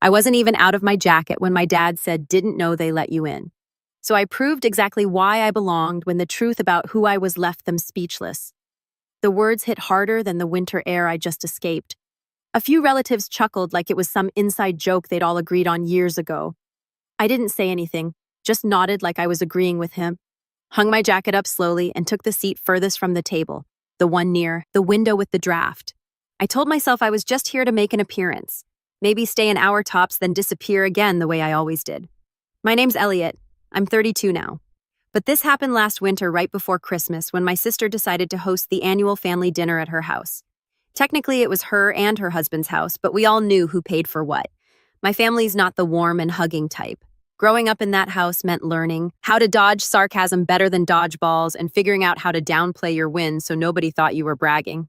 I wasn't even out of my jacket when my dad said, "Didn't know they let you in." So I proved exactly why I belonged when the truth about who I was left them speechless. The words hit harder than the winter air I just escaped. A few relatives chuckled like it was some inside joke they'd all agreed on years ago. I didn't say anything, just nodded like I was agreeing with him, hung my jacket up slowly, and took the seat furthest from the table, the one near the window with the draft. I told myself I was just here to make an appearance, maybe stay an hour tops, then disappear again the way I always did. My name's Elliot. I'm 32 now. But this happened last winter right before Christmas when my sister decided to host the annual family dinner at her house. Technically, it was her and her husband's house, but we all knew who paid for what. My family's not the warm and hugging type. Growing up in that house meant learning how to dodge sarcasm better than dodgeballs and figuring out how to downplay your wins so nobody thought you were bragging.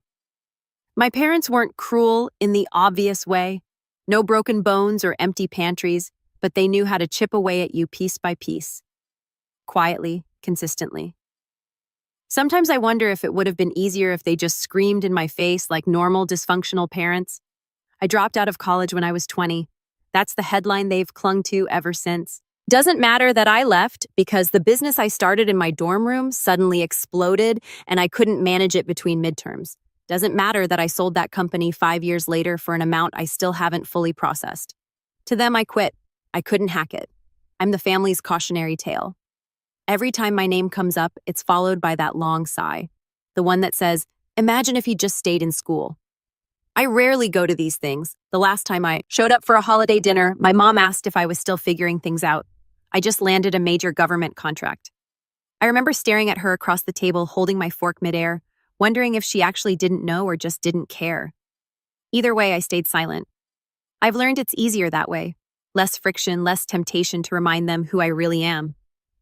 My parents weren't cruel in the obvious way. No broken bones or empty pantries, but they knew how to chip away at you piece by piece. Quietly, consistently. Sometimes I wonder if it would have been easier if they just screamed in my face like normal dysfunctional parents. I dropped out of college when I was 20. That's the headline they've clung to ever since. Doesn't matter that I left because the business I started in my dorm room suddenly exploded and I couldn't manage it between midterms. Doesn't matter that I sold that company 5 years later for an amount I still haven't fully processed. To them, I quit. I couldn't hack it. I'm the family's cautionary tale. Every time my name comes up, it's followed by that long sigh. The one that says, "Imagine if you just stayed in school." I rarely go to these things. The last time I showed up for a holiday dinner, my mom asked if I was still figuring things out. I just landed a major government contract. I remember staring at her across the table, holding my fork midair, wondering if she actually didn't know or just didn't care. Either way, I stayed silent. I've learned it's easier that way. Less friction, less temptation to remind them who I really am.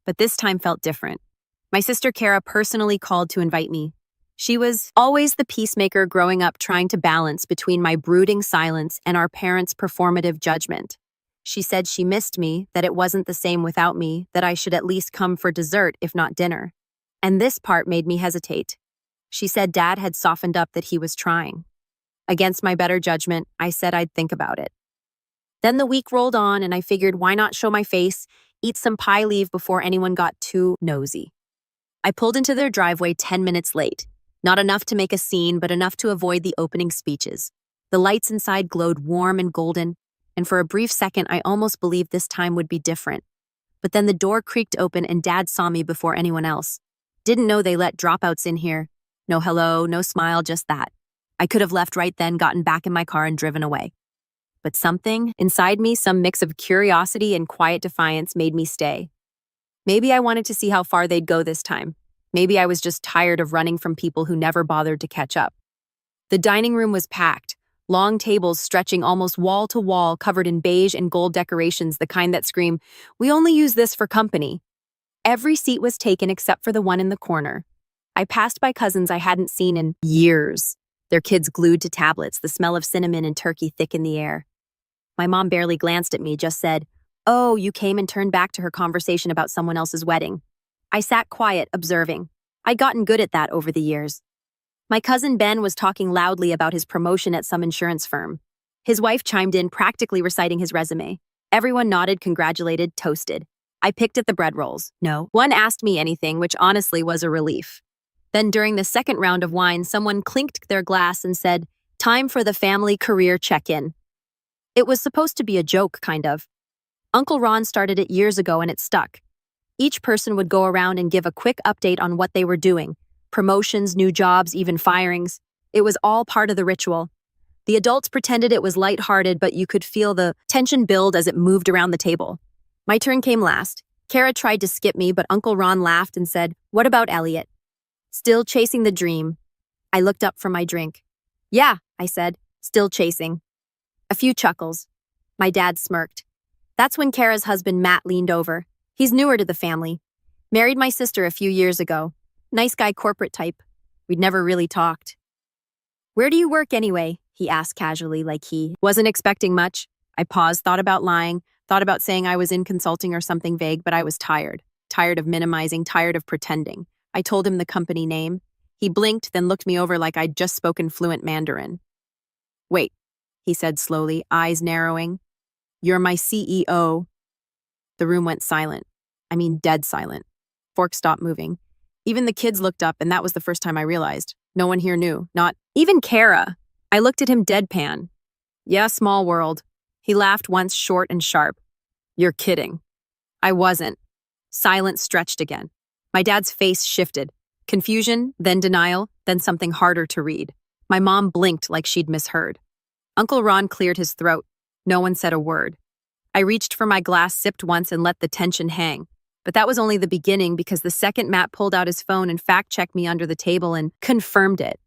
But this time felt different. My sister Kara personally called to invite me. She was always the peacemaker growing up, trying to balance between my brooding silence and our parents' performative judgment. She said she missed me, that it wasn't the same without me, that I should at least come for dessert if not dinner. And this part made me hesitate. She said Dad had softened up, that he was trying. Against my better judgment, I said I'd think about it. Then the week rolled on and I figured, why not show my face, eat some pie, leave before anyone got too nosy. I pulled into their driveway 10 minutes late. Not enough to make a scene, but enough to avoid the opening speeches. The lights inside glowed warm and golden, and for a brief second I almost believed this time would be different. But then the door creaked open and Dad saw me before anyone else. Didn't know they let dropouts in here. No hello, no smile, just that. I could have left right then, gotten back in my car and driven away. But something inside me, some mix of curiosity and quiet defiance, made me stay. Maybe I wanted to see how far they'd go this time. Maybe I was just tired of running from people who never bothered to catch up. The dining room was packed, long tables stretching almost wall to wall, covered in beige and gold decorations, the kind that scream, "We only use this for company." Every seat was taken except for the one in the corner. I passed by cousins I hadn't seen in years, their kids glued to tablets, the smell of cinnamon and turkey thick in the air. My mom barely glanced at me, just said, "Oh, you came," and turned back to her conversation about someone else's wedding. I sat quiet, observing. I'd gotten good at that over the years. My cousin Ben was talking loudly about his promotion at some insurance firm. His wife chimed in, practically reciting his resume. Everyone nodded, congratulated, toasted. I picked at the bread rolls. No one asked me anything, which honestly was a relief. Then during the second round of wine, someone clinked their glass and said, "Time for the family career check-in." It was supposed to be a joke, kind of. Uncle Ron started it years ago and it stuck. Each person would go around and give a quick update on what they were doing. Promotions, new jobs, even firings. It was all part of the ritual. The adults pretended it was lighthearted, but you could feel the tension build as it moved around the table. My turn came last. Kara tried to skip me, but Uncle Ron laughed and said, "What about Elliot?" "Still chasing the dream." I looked up from my drink. "Yeah," I said, "still chasing." A few chuckles. My dad smirked. That's when Kara's husband Matt leaned over. He's newer to the family. Married my sister a few years ago. Nice guy, corporate type. We'd never really talked. "Where do you work anyway?" he asked casually, like he wasn't expecting much. I paused, thought about lying, thought about saying I was in consulting or something vague, but I was tired. Tired of minimizing, tired of pretending. I told him the company name. He blinked, then looked me over like I'd just spoken fluent Mandarin. "Wait," he said slowly, eyes narrowing. You're my CEO. The room went silent. I mean, dead silent. Fork stopped moving. Even the kids looked up, and that was the first time I realized. No one here knew, not even Kara. I looked at him deadpan. Yeah, small world. He laughed once, short and sharp. You're kidding. I wasn't. Silence stretched again. My dad's face shifted. Confusion, then denial, then something harder to read. My mom blinked like she'd misheard. Uncle Ron cleared his throat. No one said a word. I reached for my glass, sipped once, and let the tension hang. But that was only the beginning, because the second Matt pulled out his phone and fact-checked me under the table and confirmed it.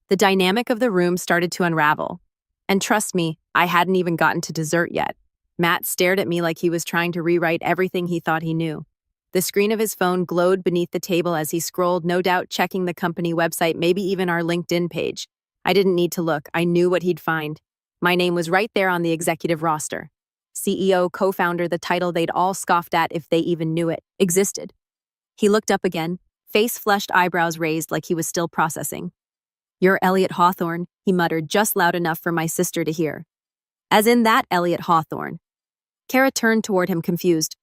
The dynamic of the room started to unravel. And trust me, I hadn't even gotten to dessert yet. Matt stared at me like he was trying to rewrite everything he thought he knew. The screen of his phone glowed beneath the table as he scrolled, no doubt checking the company website, maybe even our LinkedIn page. I didn't need to look. I knew what he'd find. My name was right there on the executive roster. CEO, co-founder, the title they'd all scoffed at if they even knew it, existed. He looked up again, face flushed, eyebrows raised like he was still processing. You're Elliot Hawthorne, he muttered, just loud enough for my sister to hear. As in that Elliot Hawthorne. Kara turned toward him, confused.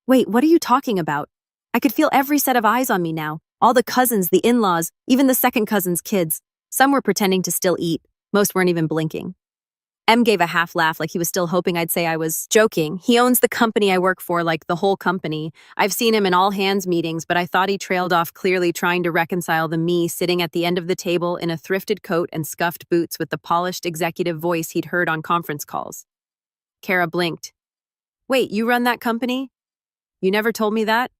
Wait, what are you talking about? I could feel every set of eyes on me now. All the cousins, the in-laws, even the second cousin's kids. Some were pretending to still eat. Most weren't even blinking. M gave a half laugh like he was still hoping I'd say I was joking. He owns the company I work for, like the whole company. I've seen him in all hands meetings, but I thought he trailed off, clearly trying to reconcile the me sitting at the end of the table in a thrifted coat and scuffed boots with the polished executive voice he'd heard on conference calls. Kara blinked. Wait, you run that company? You never told me that?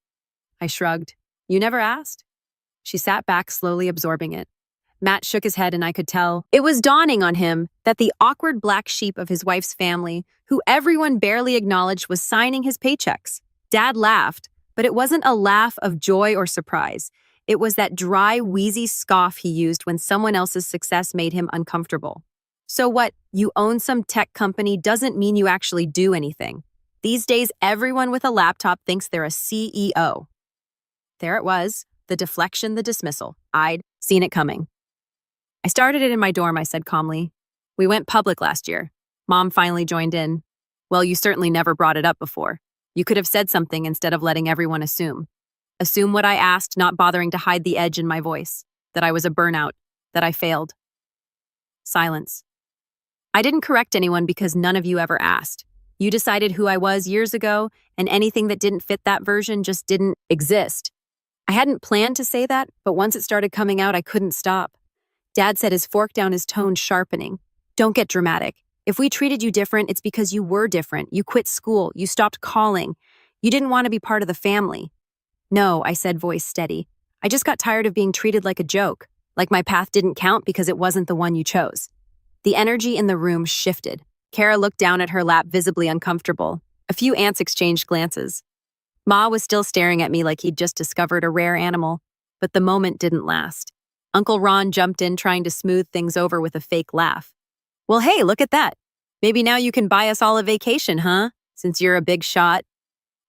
I shrugged. You never asked? She sat back, slowly absorbing it. Matt shook his head, and I could tell it was dawning on him that the awkward black sheep of his wife's family, who everyone barely acknowledged, was signing his paychecks. Dad laughed, but it wasn't a laugh of joy or surprise. It was that dry, wheezy scoff he used when someone else's success made him uncomfortable. So what, you own some tech company doesn't mean you actually do anything. These days, everyone with a laptop thinks they're a CEO. There it was, the deflection, the dismissal. I'd seen it coming. I started it in my dorm, I said calmly. We went public last year. Mom finally joined in. Well, you certainly never brought it up before. You could have said something instead of letting everyone assume. Assume what I asked, not bothering to hide the edge in my voice. That I was a burnout. That I failed. Silence. I didn't correct anyone because none of you ever asked. You decided who I was years ago, and anything that didn't fit that version just didn't exist. I hadn't planned to say that, but once it started coming out, I couldn't stop. Dad set his fork down, his tone sharpening. Don't get dramatic. If we treated you different, it's because you were different. You quit school. You stopped calling. You didn't want to be part of the family. No, I said, voice steady. I just got tired of being treated like a joke, like my path didn't count because it wasn't the one you chose. The energy in the room shifted. Kara looked down at her lap, visibly uncomfortable. A few aunts exchanged glances. Ma was still staring at me like he'd just discovered a rare animal, but the moment didn't last. Uncle Ron jumped in, trying to smooth things over with a fake laugh. Well, hey, look at that. Maybe now you can buy us all a vacation, huh? Since you're a big shot.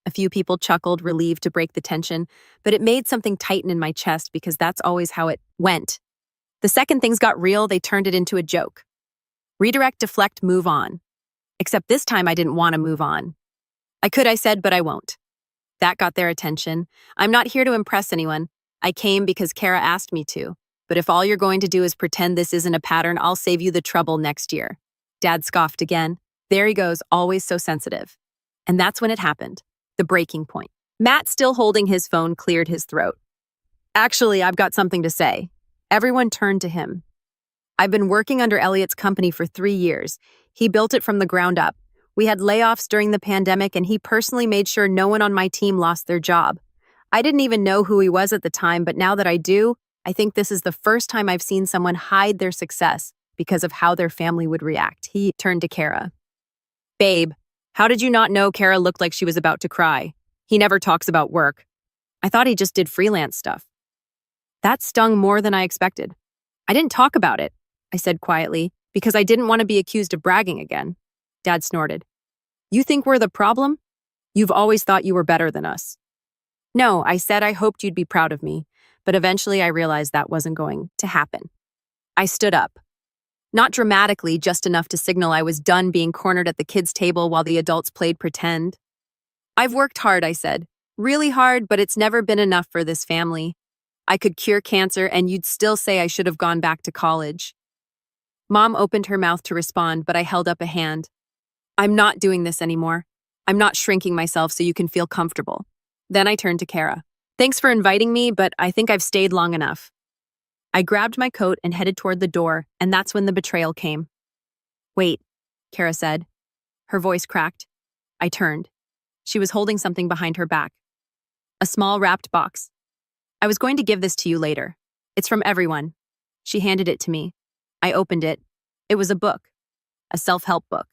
A few people chuckled, relieved to break the tension, but it made something tighten in my chest because that's always how it went. The second things got real, they turned it into a joke. Redirect, deflect, move on. Except this time I didn't want to move on. I could, I said, but I won't. That got their attention. I'm not here to impress anyone. I came because Kara asked me to. But if all you're going to do is pretend this isn't a pattern, I'll save you the trouble next year. Dad scoffed again. There he goes, always so sensitive. And that's when it happened. The breaking point. Matt, still holding his phone, cleared his throat. Actually, I've got something to say. Everyone turned to him. I've been working under Elliot's company for 3 years. He built it from the ground up. We had layoffs during the pandemic, and he personally made sure no one on my team lost their job. I didn't even know who he was at the time, but now that I do, I think this is the first time I've seen someone hide their success because of how their family would react. He turned to Kara. Babe, how did you not know Kara looked like she was about to cry? He never talks about work. I thought he just did freelance stuff. That stung more than I expected. I didn't talk about it, I said quietly, because I didn't want to be accused of bragging again. Dad snorted. You think we're the problem? You've always thought you were better than us. No, I said I hoped you'd be proud of me. But eventually I realized that wasn't going to happen. I stood up. Not dramatically, just enough to signal I was done being cornered at the kids' table while the adults played pretend. I've worked hard, I said. Really hard, but it's never been enough for this family. I could cure cancer, and you'd still say I should have gone back to college. Mom opened her mouth to respond, but I held up a hand. I'm not doing this anymore. I'm not shrinking myself so you can feel comfortable. Then I turned to Kara. Thanks for inviting me, but I think I've stayed long enough. I grabbed my coat and headed toward the door, and that's when the betrayal came. Wait, Kara said. Her voice cracked. I turned. She was holding something behind her back. A small wrapped box. I was going to give this to you later. It's from everyone. She handed it to me. I opened it. It was a book. A self-help book.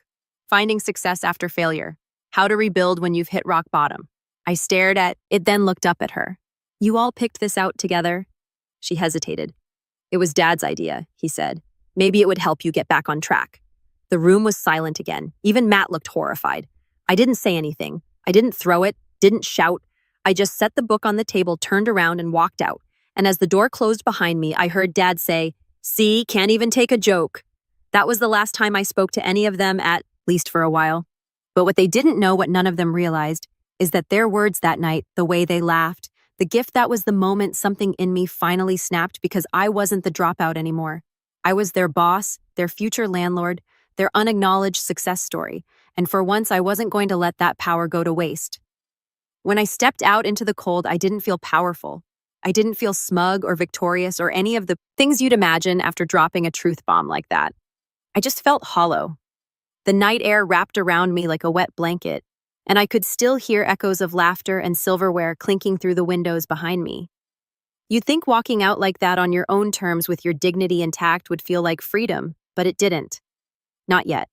Finding Success After Failure. How to Rebuild When You've Hit Rock Bottom. I stared at it, then looked up at her. You all picked this out together? She hesitated. It was Dad's idea, he said. Maybe it would help you get back on track. The room was silent again. Even Matt looked horrified. I didn't say anything. I didn't throw it, didn't shout. I just set the book on the table, turned around, and walked out. And as the door closed behind me, I heard Dad say, "See, can't even take a joke." That was the last time I spoke to any of them, at least for a while. But what they didn't know, what none of them realized, is that their words that night, the way they laughed, the gift that was the moment something in me finally snapped because I wasn't the dropout anymore. I was their boss, their future landlord, their unacknowledged success story, and for once I wasn't going to let that power go to waste. When I stepped out into the cold, I didn't feel powerful. I didn't feel smug or victorious or any of the things you'd imagine after dropping a truth bomb like that. I just felt hollow. The night air wrapped around me like a wet blanket, and I could still hear echoes of laughter and silverware clinking through the windows behind me. You'd think walking out like that on your own terms with your dignity intact would feel like freedom, but it didn't. Not yet.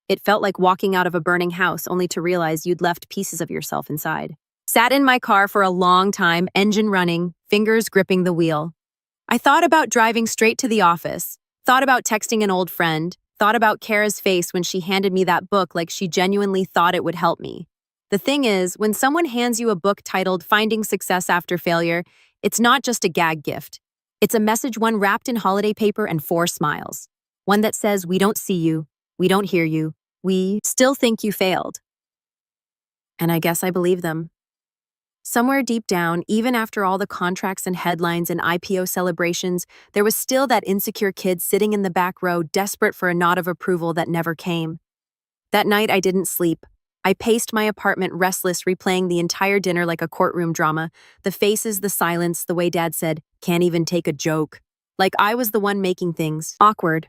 It felt like walking out of a burning house only to realize you'd left pieces of yourself inside. Sat in my car for a long time, engine running, fingers gripping the wheel. I thought about driving straight to the office, thought about texting an old friend, thought about Kara's face when she handed me that book like she genuinely thought it would help me. The thing is, when someone hands you a book titled Finding Success After Failure, it's not just a gag gift. It's a message one wrapped in holiday paper and 4 smiles. One that says, we don't see you, we don't hear you, we still think you failed. And I guess I believe them. Somewhere deep down, even after all the contracts and headlines and IPO celebrations, there was still that insecure kid sitting in the back row, desperate for a nod of approval that never came. That night, I didn't sleep. I paced my apartment, restless, replaying the entire dinner like a courtroom drama. The faces, the silence, the way Dad said, "Can't even take a joke." Like I was the one making things awkward.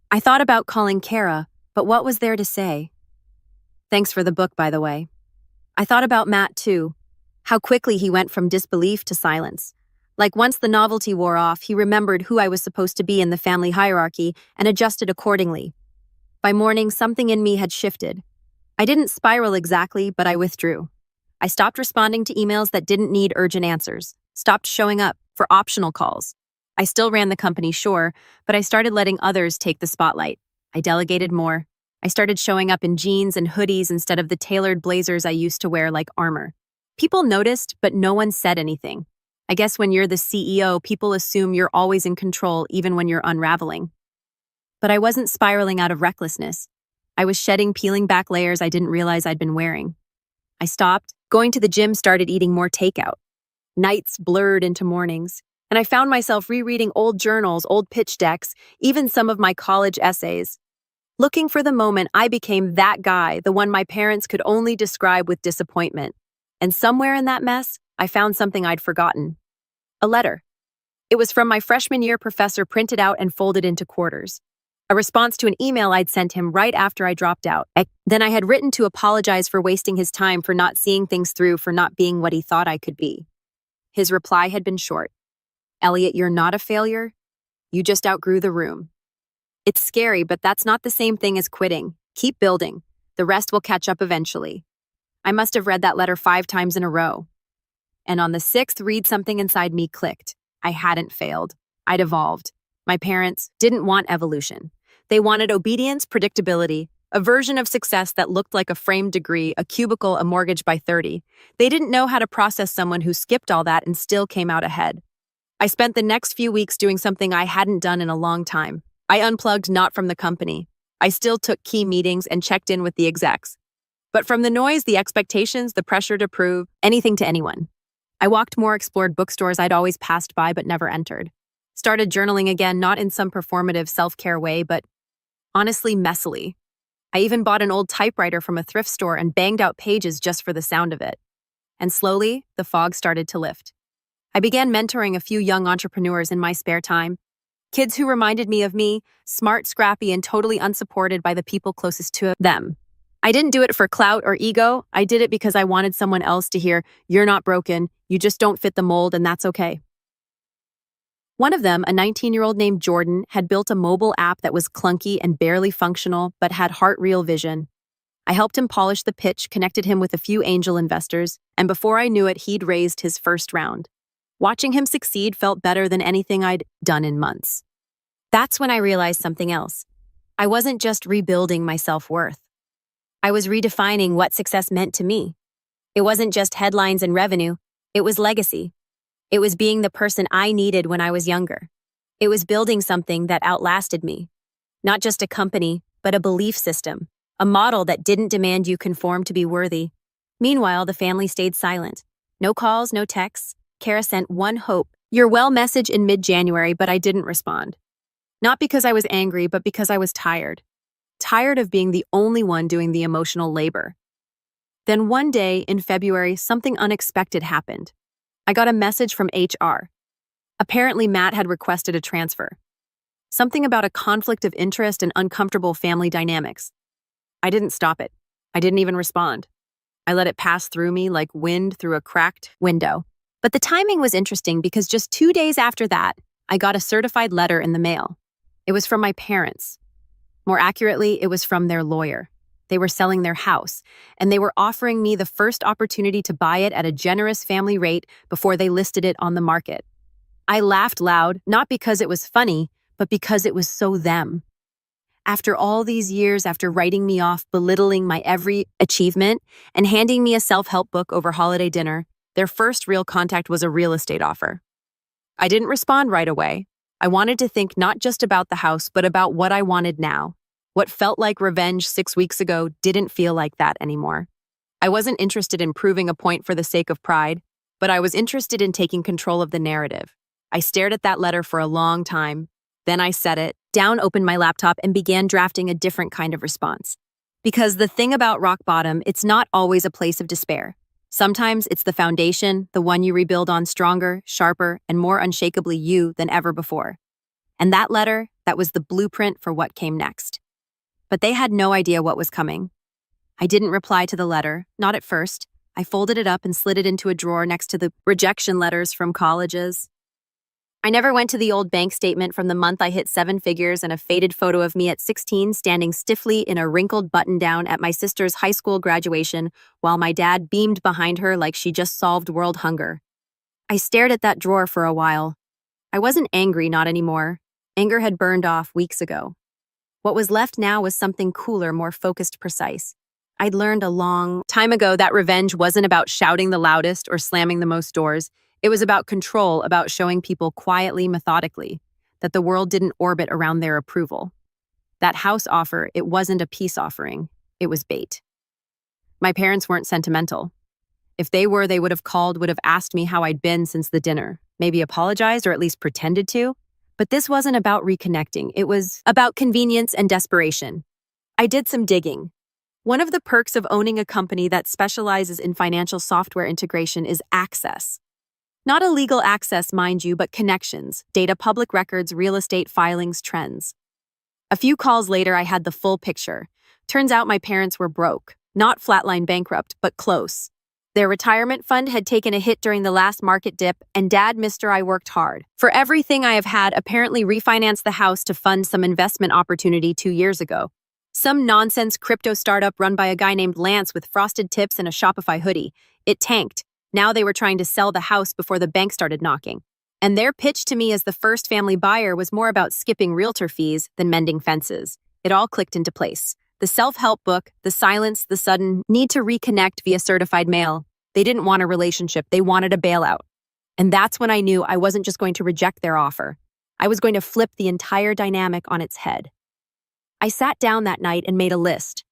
I thought about calling Kara, but what was there to say? Thanks for the book, by the way. I thought about Matt, too. How quickly he went from disbelief to silence. Like once the novelty wore off, he remembered who I was supposed to be in the family hierarchy and adjusted accordingly. By morning, something in me had shifted. I didn't spiral exactly, but I withdrew. I stopped responding to emails that didn't need urgent answers, stopped showing up for optional calls. I still ran the company, sure, but I started letting others take the spotlight. I delegated more. I started showing up in jeans and hoodies instead of the tailored blazers I used to wear like armor. People noticed, but no one said anything. I guess when you're the CEO, people assume you're always in control even when you're unraveling. But I wasn't spiraling out of recklessness. I was peeling back layers I didn't realize I'd been wearing. I stopped. Going to the gym, started eating more takeout. Nights blurred into mornings, and I found myself rereading old journals, old pitch decks, even some of my college essays. Looking for the moment I became that guy, the one my parents could only describe with disappointment. And somewhere in that mess, I found something I'd forgotten. A letter. It was from my freshman year professor, printed out and folded into quarters. A response to an email I'd sent him right after I dropped out. Then I had written to apologize for wasting his time, for not seeing things through, for not being what he thought I could be. His reply had been short. Elliot, you're not a failure. You just outgrew the room. It's scary, but that's not the same thing as quitting. Keep building. The rest will catch up eventually. I must have read that letter 5 times in a row. And on the 6th read, something inside me clicked. I hadn't failed. I'd evolved. My parents didn't want evolution. They wanted obedience, predictability, a version of success that looked like a framed degree, a cubicle, a mortgage by 30. They didn't know how to process someone who skipped all that and still came out ahead. I spent the next few weeks doing something I hadn't done in a long time. I unplugged not from the company. I still took key meetings and checked in with the execs. But from the noise, the expectations, the pressure to prove anything to anyone. I walked more, explored bookstores I'd always passed by but never entered. Started journaling again, not in some performative self-care way, but honestly messily. I even bought an old typewriter from a thrift store and banged out pages just for the sound of it. And slowly, the fog started to lift. I began mentoring a few young entrepreneurs in my spare time. Kids who reminded me of me, smart, scrappy, and totally unsupported by the people closest to them. I didn't do it for clout or ego. I did it because I wanted someone else to hear, "You're not broken, you just don't fit the mold, and that's okay." One of them, a 19-year-old named Jordan, had built a mobile app that was clunky and barely functional, but had heart-real vision. I helped him polish the pitch, connected him with a few angel investors, and before I knew it, he'd raised his first round. Watching him succeed felt better than anything I'd done in months. That's when I realized something else. I wasn't just rebuilding my self-worth. I was redefining what success meant to me. It wasn't just headlines and revenue. It was legacy. It was being the person I needed when I was younger. It was building something that outlasted me. Not just a company, but a belief system. A model that didn't demand you conform to be worthy. Meanwhile, the family stayed silent. No calls, no texts. Kara sent one hope, "You're well" message in mid-January, but I didn't respond. Not because I was angry, but because I was tired. Tired of being the only one doing the emotional labor. Then one day in February, something unexpected happened. I got a message from HR. Apparently, Matt had requested a transfer. Something about a conflict of interest and uncomfortable family dynamics. I didn't stop it. I didn't even respond. I let it pass through me like wind through a cracked window. But the timing was interesting because just 2 days after that, I got a certified letter in the mail. It was from my parents. More accurately, it was from their lawyer. They were selling their house, and they were offering me the first opportunity to buy it at a generous family rate before they listed it on the market. I laughed loud, not because it was funny, but because it was so them. After all these years, after writing me off, belittling my every achievement, and handing me a self-help book over holiday dinner, their first real contact was a real estate offer. I didn't respond right away. I wanted to think not just about the house, but about what I wanted now. What felt like revenge 6 weeks ago didn't feel like that anymore. I wasn't interested in proving a point for the sake of pride, but I was interested in taking control of the narrative. I stared at that letter for a long time. Then I set it down, opened my laptop, and began drafting a different kind of response. Because the thing about rock bottom, it's not always a place of despair. Sometimes it's the foundation, the one you rebuild on stronger, sharper, and more unshakably you than ever before. And that letter, that was the blueprint for what came next. But they had no idea what was coming. I didn't reply to the letter, not at first. I folded it up and slid it into a drawer next to the rejection letters from colleges. I never went to the old bank statement from the month I hit 7 figures and a faded photo of me at 16 standing stiffly in a wrinkled button-down at my sister's high school graduation while my dad beamed behind her like she just solved world hunger. I stared at that drawer for a while. I wasn't angry, not anymore. Anger had burned off weeks ago. What was left now was something cooler, more focused, precise. I'd learned a long time ago that revenge wasn't about shouting the loudest or slamming the most doors. It was about control, about showing people quietly, methodically, that the world didn't orbit around their approval. That house offer, it wasn't a peace offering. It was bait. My parents weren't sentimental. If they were, they would have called, would have asked me how I'd been since the dinner, maybe apologized or at least pretended to. But this wasn't about reconnecting. It was about convenience and desperation. I did some digging. One of the perks of owning a company that specializes in financial software integration is access. Not a legal access, mind you, but connections, data, public records, real estate filings, trends. A few calls later, I had the full picture. Turns out my parents were broke, not flatline bankrupt, but close. Their retirement fund had taken a hit during the last market dip, and Dad, Mr. I worked hard. For everything I have had, apparently refinanced the house to fund some investment opportunity 2 years ago. Some nonsense crypto startup run by a guy named Lance with frosted tips and a Shopify hoodie. It tanked. Now they were trying to sell the house before the bank started knocking. And their pitch to me as the first family buyer was more about skipping realtor fees than mending fences. It all clicked into place. The self-help book, the silence, the sudden need to reconnect via certified mail. They didn't want a relationship. They wanted a bailout. And that's when I knew I wasn't just going to reject their offer. I was going to flip the entire dynamic on its head. I sat down that night and made a list.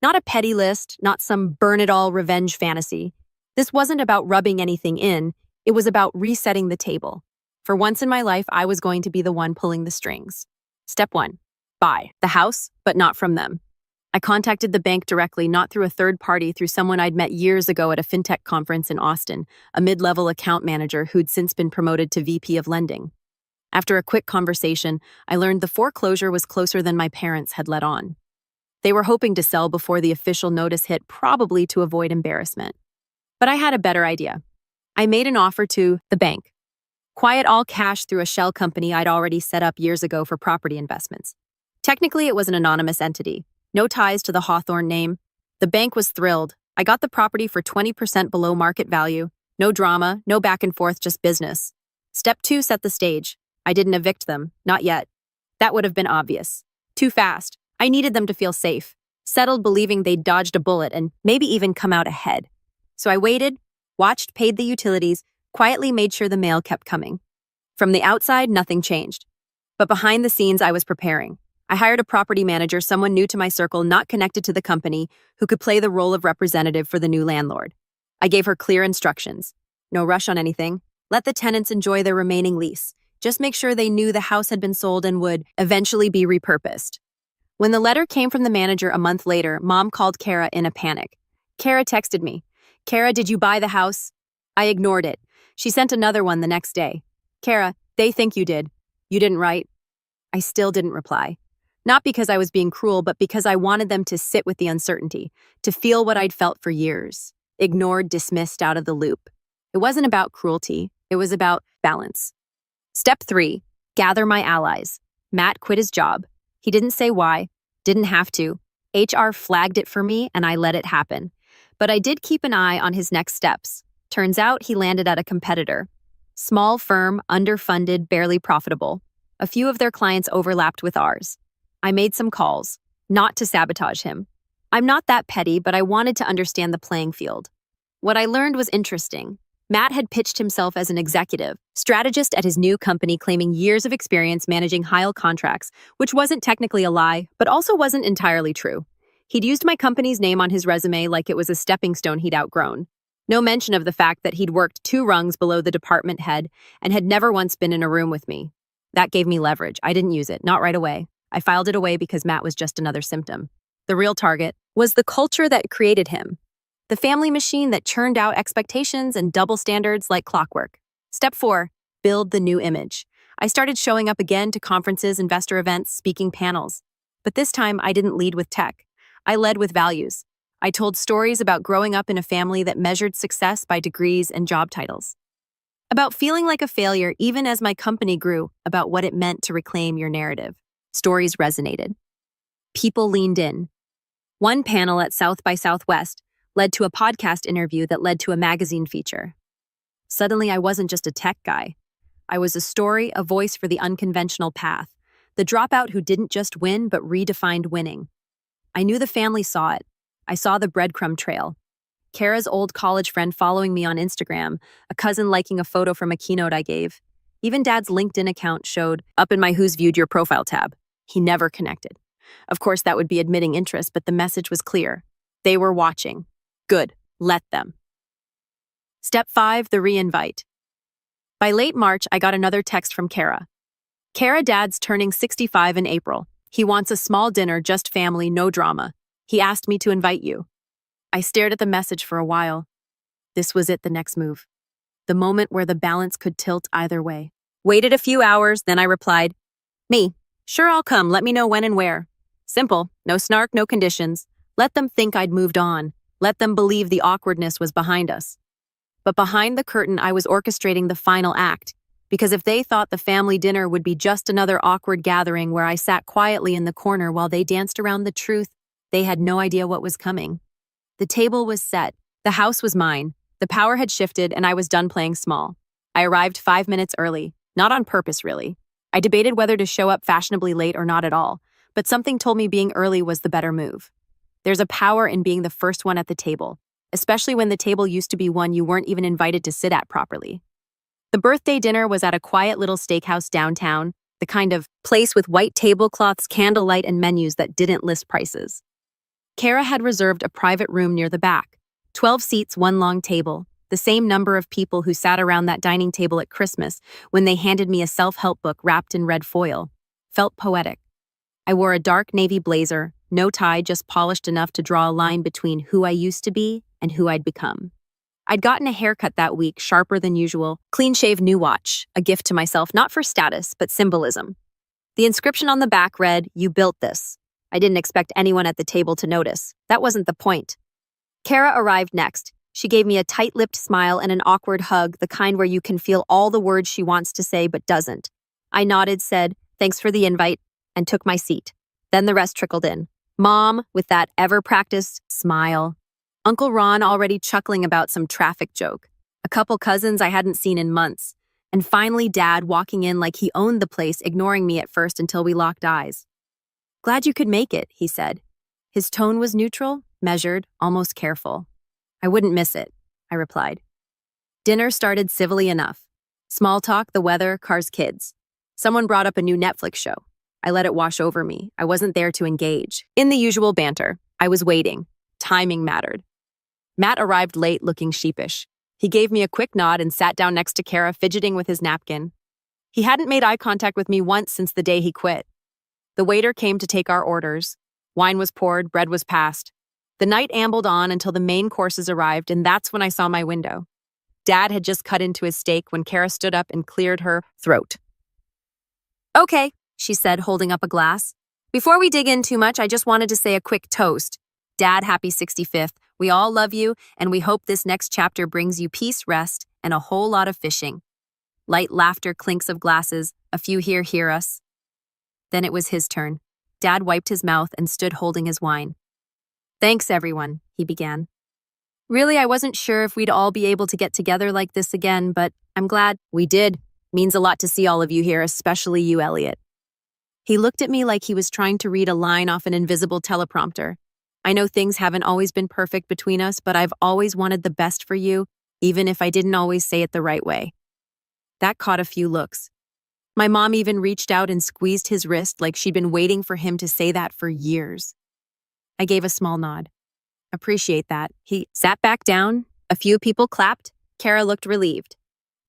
Not a petty list, not some burn-it-all revenge fantasy. This wasn't about rubbing anything in, it was about resetting the table. For once in my life, I was going to be the one pulling the strings. Step 1. Buy the house, but not from them. I contacted the bank directly, not through a third party, through someone I'd met years ago at a fintech conference in Austin, a mid-level account manager who'd since been promoted to VP of lending. After a quick conversation, I learned the foreclosure was closer than my parents had let on. They were hoping to sell before the official notice hit, probably to avoid embarrassment. But I had a better idea. I made an offer to the bank. Quiet all cash through a shell company I'd already set up years ago for property investments. Technically, it was an anonymous entity. No ties to the Hawthorne name. The bank was thrilled. I got the property for 20% below market value. No drama, no back and forth, just business. Step 2 set the stage. I didn't evict them, not yet. That would have been obvious. Too fast. I needed them to feel safe, settled believing they'd dodged a bullet and maybe even come out ahead. So I waited, watched, paid the utilities, quietly made sure the mail kept coming. From the outside, nothing changed. But behind the scenes, I was preparing. I hired a property manager, someone new to my circle, not connected to the company, who could play the role of representative for the new landlord. I gave her clear instructions. No rush on anything. Let the tenants enjoy their remaining lease. Just make sure they knew the house had been sold and would eventually be repurposed. When the letter came from the manager a month later, Mom called Kara in a panic. Kara texted me. Kara, did you buy the house? I ignored it. She sent another one the next day. Kara, they think you did. You didn't write. I still didn't reply. Not because I was being cruel, but because I wanted them to sit with the uncertainty, to feel what I'd felt for years. Ignored, dismissed, out of the loop. It wasn't about cruelty. It was about balance. Step 3, gather my allies. Matt quit his job. He didn't say why, didn't have to. HR flagged it for me and I let it happen. But I did keep an eye on his next steps. Turns out he landed at a competitor. Small firm, underfunded, barely profitable. A few of their clients overlapped with ours. I made some calls, not to sabotage him. I'm not that petty, but I wanted to understand the playing field. What I learned was interesting. Matt had pitched himself as an executive, strategist at his new company, claiming years of experience managing high-yield contracts, which wasn't technically a lie, but also wasn't entirely true. He'd used my company's name on his resume like it was a stepping stone he'd outgrown. No mention of the fact that he'd worked 2 rungs below the department head and had never once been in a room with me. That gave me leverage. I didn't use it, not right away. I filed it away because Matt was just another symptom. The real target was the culture that created him. The family machine that churned out expectations and double standards like clockwork. Step 4, build the new image. I started showing up again to conferences, investor events, speaking panels. But this time, I didn't lead with tech. I led with values. I told stories about growing up in a family that measured success by degrees and job titles. About feeling like a failure even as my company grew, about what it meant to reclaim your narrative. Stories resonated. People leaned in. One panel at South by Southwest led to a podcast interview that led to a magazine feature. Suddenly, I wasn't just a tech guy. I was a story, a voice for the unconventional path, the dropout who didn't just win but redefined winning. I knew the family saw it. I saw the breadcrumb trail. Kara's old college friend following me on Instagram, a cousin liking a photo from a keynote I gave. Even Dad's LinkedIn account showed up in my Who's Viewed Your Profile tab. He never connected. Of course, that would be admitting interest, but the message was clear. They were watching. Good. Let them. Step 5, the re-invite. By late March, I got another text from Kara. Kara, Dad's turning 65 in April. He wants a small dinner, just family, no drama. He asked me to invite you. I stared at the message for a while. This was it, the next move. The moment where the balance could tilt either way. Waited a few hours, then I replied, Me. Sure, I'll come. Let me know when and where. Simple. No snark, no conditions. Let them think I'd moved on. Let them believe the awkwardness was behind us. But behind the curtain, I was orchestrating the final act, because if they thought the family dinner would be just another awkward gathering where I sat quietly in the corner while they danced around the truth, they had no idea what was coming. The table was set. The house was mine. The power had shifted, and I was done playing small. I arrived 5 minutes early, not on purpose, really. I debated whether to show up fashionably late or not at all, but something told me being early was the better move. There's a power in being the first one at the table, especially when the table used to be one you weren't even invited to sit at properly. The birthday dinner was at a quiet little steakhouse downtown, the kind of place with white tablecloths, candlelight, and menus that didn't list prices. Kara had reserved a private room near the back, 12 seats, one long table, the same number of people who sat around that dining table at Christmas when they handed me a self-help book wrapped in red foil. Felt poetic. I wore a dark navy blazer, no tie, just polished enough to draw a line between who I used to be and who I'd become. I'd gotten a haircut that week, sharper than usual, clean-shaved new watch, a gift to myself, not for status, but symbolism. The inscription on the back read, "You built this." I didn't expect anyone at the table to notice. That wasn't the point. Kara arrived next. She gave me a tight-lipped smile and an awkward hug, the kind where you can feel all the words she wants to say but doesn't. I nodded, said, "Thanks for the invite," and took my seat. Then the rest trickled in. Mom, with that ever-practiced smile. Uncle Ron already chuckling about some traffic joke. A couple cousins I hadn't seen in months. And finally Dad walking in like he owned the place, ignoring me at first until we locked eyes. "Glad you could make it," he said. His tone was neutral, measured, almost careful. "I wouldn't miss it," I replied. Dinner started civilly enough. Small talk, the weather, cars, kids. Someone brought up a new Netflix show. I let it wash over me. I wasn't there to engage. In the usual banter, I was waiting. Timing mattered. Matt arrived late, looking sheepish. He gave me a quick nod and sat down next to Kara, fidgeting with his napkin. He hadn't made eye contact with me once since the day he quit. The waiter came to take our orders. Wine was poured, bread was passed. The night ambled on until the main courses arrived, and that's when I saw my window. Dad had just cut into his steak when Kara stood up and cleared her throat. "Okay," she said, holding up a glass. "Before we dig in too much, I just wanted to say a quick toast. Dad, happy 65th. We all love you, and we hope this next chapter brings you peace, rest, and a whole lot of fishing." Light laughter, clinks of glasses, a few here hear us. Then it was his turn. Dad wiped his mouth and stood holding his wine. "Thanks, everyone," he began. "Really, I wasn't sure if we'd all be able to get together like this again, but I'm glad we did. Means a lot to see all of you here, especially you, Elliot." He looked at me like he was trying to read a line off an invisible teleprompter. "I know things haven't always been perfect between us, but I've always wanted the best for you, even if I didn't always say it the right way." That caught a few looks. My mom even reached out and squeezed his wrist like she'd been waiting for him to say that for years. I gave a small nod. "Appreciate that." He sat back down. A few people clapped. Kara looked relieved.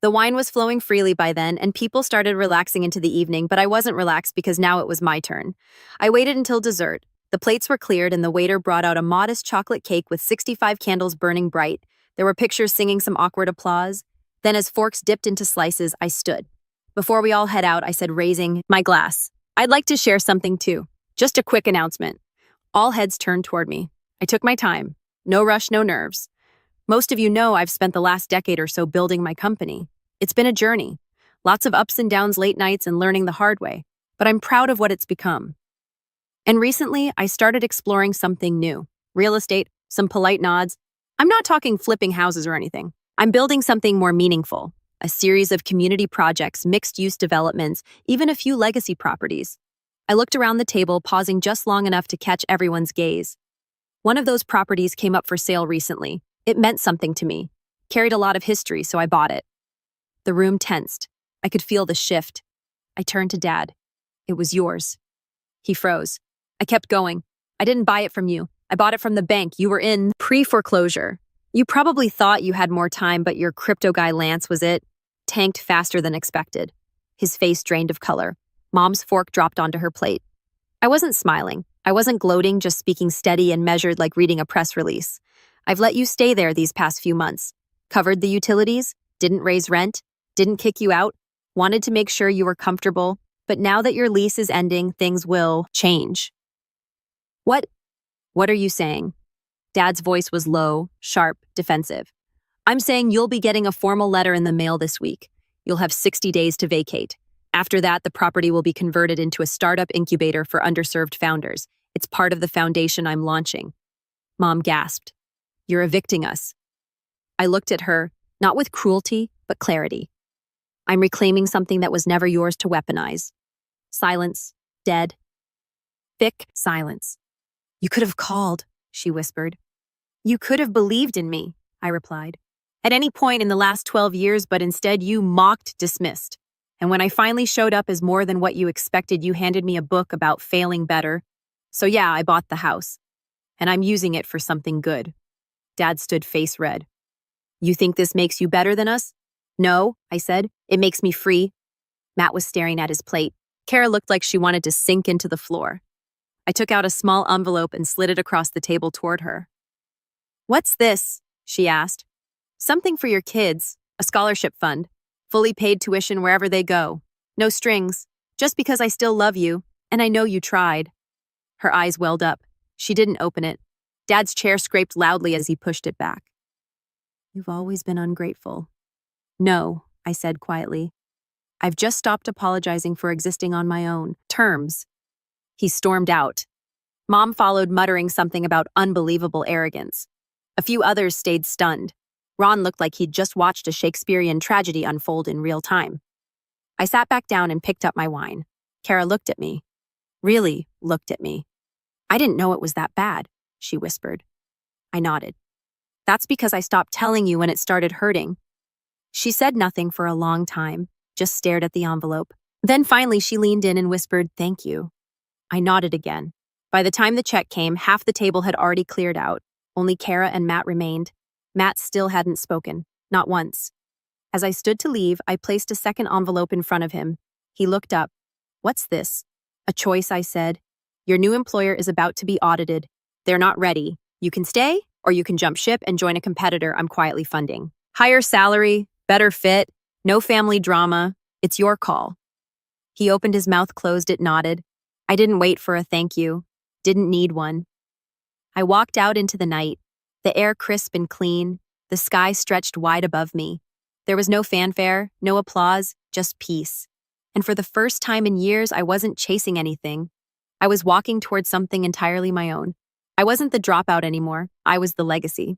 The wine was flowing freely by then, and people started relaxing into the evening, but I wasn't relaxed because now it was my turn. I waited until dessert. The plates were cleared, and the waiter brought out a modest chocolate cake with 65 candles burning bright. There were pictures singing some awkward applause. Then as forks dipped into slices, I stood. Before we all head out, I said, raising my glass, "I'd like to share something too. Just a quick announcement." All heads turned toward me. I took my time. No rush, no nerves. Most of you know I've spent the last decade or so building my company. It's been a journey. Lots of ups and downs, late nights, and learning the hard way. But I'm proud of what it's become. And recently, I started exploring something new. Real estate, some polite nods. I'm not talking flipping houses or anything. I'm building something more meaningful. A series of community projects, mixed-use developments, even a few legacy properties. I looked around the table, pausing just long enough to catch everyone's gaze. One of those properties came up for sale recently. It meant something to me. Carried a lot of history, so I bought it. The room tensed. I could feel the shift. I turned to Dad. "It was yours." He froze. I kept going. "I didn't buy it from you. I bought it from the bank. You were in pre-foreclosure. You probably thought you had more time, but your crypto guy Lance was it. Tanked faster than expected." His face drained of color. Mom's fork dropped onto her plate. I wasn't smiling. I wasn't gloating, just speaking steady and measured like reading a press release. "I've let you stay there these past few months. Covered the utilities, didn't raise rent, didn't kick you out, wanted to make sure you were comfortable, but now that your lease is ending, things will change." What are you saying?" Dad's voice was low, sharp, defensive. "I'm saying you'll be getting a formal letter in the mail this week. You'll have 60 days to vacate. After that, the property will be converted into a startup incubator for underserved founders. It's part of the foundation I'm launching." Mom gasped. "You're evicting us." I looked at her, not with cruelty, but clarity. "I'm reclaiming something that was never yours to weaponize." Silence. Dead. Thick silence. "You could have called," she whispered. "You could have believed in me," I replied. "At any point in the last 12 years, but instead you mocked, dismissed. And when I finally showed up as more than what you expected, you handed me a book about failing better. So yeah, I bought the house. And I'm using it for something good. Dad stood face red. You think this makes you better than us? No, I said. It makes me free. Matt was staring at his plate. Kara looked like she wanted to sink into the floor. I took out a small envelope and slid it across the table toward her. What's this? She asked. Something for your kids, a scholarship fund. Fully paid tuition wherever they go. No strings. Just because I still love you, and I know you tried. Her eyes welled up. She didn't open it. Dad's chair scraped loudly as he pushed it back. You've always been ungrateful. No, I said quietly. I've just stopped apologizing for existing on my own terms. He stormed out. Mom followed, muttering something about unbelievable arrogance. A few others stayed stunned. Ron looked like he'd just watched a Shakespearean tragedy unfold in real time. I sat back down and picked up my wine. Kara looked at me. Really looked at me. I didn't know it was that bad, she whispered. I nodded. That's because I stopped telling you when it started hurting. She said nothing for a long time, just stared at the envelope. Then finally she leaned in and whispered, "Thank you." I nodded again. By the time the check came, half the table had already cleared out. Only Kara and Matt remained. Matt still hadn't spoken, not once. As I stood to leave, I placed a second envelope in front of him. He looked up. What's this? A choice, I said. Your new employer is about to be audited. They're not ready. You can stay, or you can jump ship and join a competitor I'm quietly funding. Higher salary, better fit, no family drama. It's your call. He opened his mouth, closed it, nodded. I didn't wait for a thank you. Didn't need one. I walked out into the night. The air crisp and clean. The sky stretched wide above me. There was no fanfare, no applause, just peace. And for the first time in years, I wasn't chasing anything. I was walking towards something entirely my own. I wasn't the dropout anymore. I was the legacy.